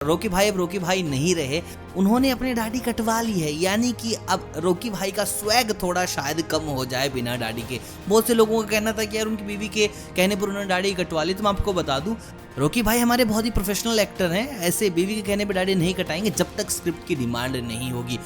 Rocky भाई अब Rocky भाई नहीं रहे, उन्होंने अपनी दाढ़ी कटवा ली है, यानी कि अब रॉकी भाई का स्वैग थोड़ा शायद कम हो जाए बिना दाढ़ी के। बहुत से लोगों का कहना था कि यार उनकी बीवी के कहने पर उन्होंने दाढ़ी कटवा ली। तो मैं आपको बता दूं, रॉकी भाई हमारे बहुत ही प्रोफेशनल एक्टर हैं, ऐसे बीवी के कहने पर दाढ़ी नहीं कटाएंगे जब तक स्क्रिप्ट की डिमांड नहीं होगी।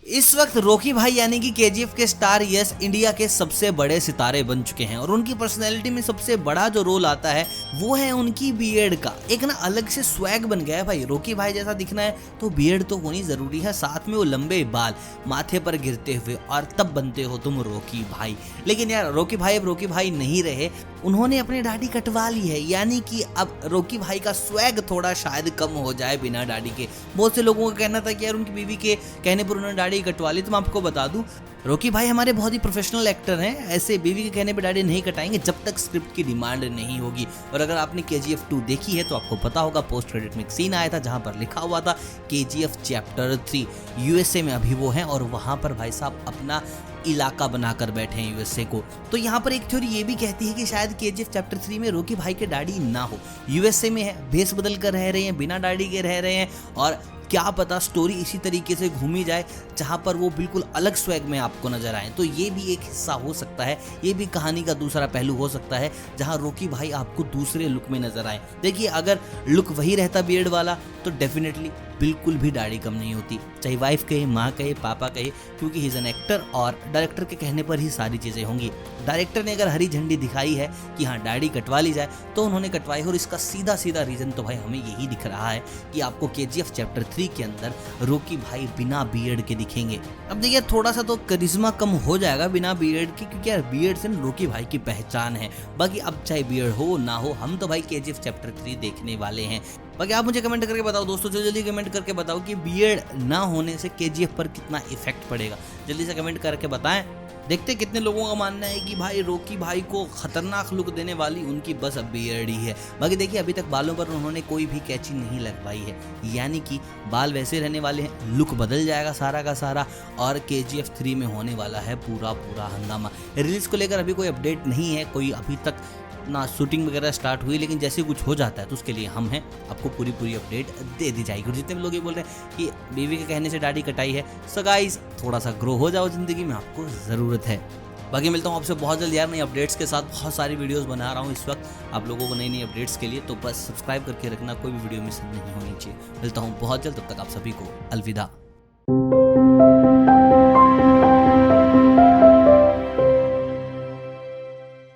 इस वक्त रॉकी भाई यानी कि केजीएफ के स्टार यस इंडिया के सबसे बड़े सितारे बन चुके हैं और उनकी पर्सनैलिटी में सबसे बड़ा जो रोल आता है वो है उनकी बियर्ड का। एक ना अलग से स्वैग बन गया है भाई। रॉकी भाई जैसा दिखना है तो बियर्ड तो होनी जरूरी है, साथ में वो लंबे बाल माथे पर गिरते हुए, और तब बनते हो तुम रॉकी भाई। लेकिन यार रॉकी भाई अब रॉकी भाई नहीं रहे, उन्होंने अपनी दाढ़ी कटवा ली है, यानी कि अब रॉकी भाई का स्वैग थोड़ा शायद कम हो जाए बिना दाढ़ी के। बहुत से लोगों का कहना था कि यार उनकी बीवी के कहने पर उन्होंने दाढ़ी कटवा ली। तो मैं आपको बता दूं, रॉकी भाई हमारे बहुत ही प्रोफेशनल एक्टर हैं, ऐसे बीवी के कहने पर दाढ़ी नहीं कटाएंगे जब तक स्क्रिप्ट की डिमांड नहीं होगी। और अगर आपने KGF 2 देखी है तो आपको पता होगा पोस्ट क्रेडिट में एक सीन आया था जहां पर लिखा हुआ था KGF चैप्टर 3। USA में अभी वो हैं और वहां पर भाई साहब अपना इलाका बनाकर बैठे हैं USA को। तो यहाँ पर एक थ्योरी ये भी कहती है कि शायद KGF चैप्टर 3 में रॉकी भाई के दाढ़ी ना हो, USA में है, भेस बदल कर रह रहे हैं, बिना दाढ़ी के रह रहे हैं, और क्या पता स्टोरी इसी तरीके से घूमी जाए जहां पर वो बिल्कुल अलग स्वैग में आपको नजर आए। तो ये भी एक हिस्सा हो सकता है, ये भी कहानी का दूसरा पहलू हो सकता है जहां रॉकी भाई आपको दूसरे लुक में नजर आए। देखिए अगर लुक वही रहता बियर्ड वाला तो डेफिनेटली बिल्कुल भी दाढ़ी कम नहीं होती, चाहे वाइफ कहे, माँ कहे, पापा कहे, क्योंकि ही इज एन एक्टर और डायरेक्टर के कहने पर ही सारी चीजें होंगी। डायरेक्टर ने अगर हरी झंडी दिखाई है कि हाँ दाढ़ी कटवा ली जाए तो उन्होंने कटवाई, और इसका सीधा सीधा रीजन तो भाई हमें यही दिख रहा है कि आपको KGF चैप्टर 3 के अंदर रॉकी भाई बिना बियर्ड के दिखेंगे। अब देखिए थोड़ा सा तो करिश्मा कम हो जाएगा बिना बियर्ड के, क्योंकि यार बियर्ड से रॉकी भाई की पहचान है। बाकी अब चाहे बियर्ड हो ना हो, हम तो भाई KGF चैप्टर 3 देखने वाले हैं। बाकी आप मुझे कमेंट करके बताओ दोस्तों, जल्दी कमेंट करके बताओ कि बियर्ड ना होने से KGF पर कितना इफेक्ट पड़ेगा। जल्दी से कमेंट करके बताएं। देखते कितने लोगों का मानना है कि भाई रॉकी भाई को खतरनाक लुक देने वाली उनकी बस अब बियर्ड ही है। बाकी देखिए अभी तक बालों पर उन्होंने कोई भी कैची नहीं लगवाई है, यानी कि बाल वैसे रहने वाले हैं, लुक बदल जाएगा सारा का सारा, और KGF 3 में होने वाला है पूरा हंगामा। रिलीज को लेकर अभी कोई अपडेट नहीं है, कोई अभी तक ना शूटिंग वगैरह स्टार्ट हुई, लेकिन जैसे कुछ हो जाता है तो उसके लिए हम हैं, आपको पूरी अपडेट दे दी जाएगी। और जितने भी लोग ये बोल रहे हैं कि बीवी के कहने से दाढ़ी कटाई है, सो गाइस थोड़ा सा ग्रो हो जाओ जिंदगी में, आपको ज़रूरत है। बाकी मिलता हूँ आपसे बहुत जल्द यार नई अपडेट्स के साथ। बहुत सारी वीडियोस बना रहा हूँ इस वक्त आप लोगों को नई अपडेट्स के लिए, तो बस सब्सक्राइब करके रखना, कोई भी वीडियो मिस नहीं होनी चाहिए। मिलता हूँ बहुत जल्द, तब तक आप सभी को अलविदा।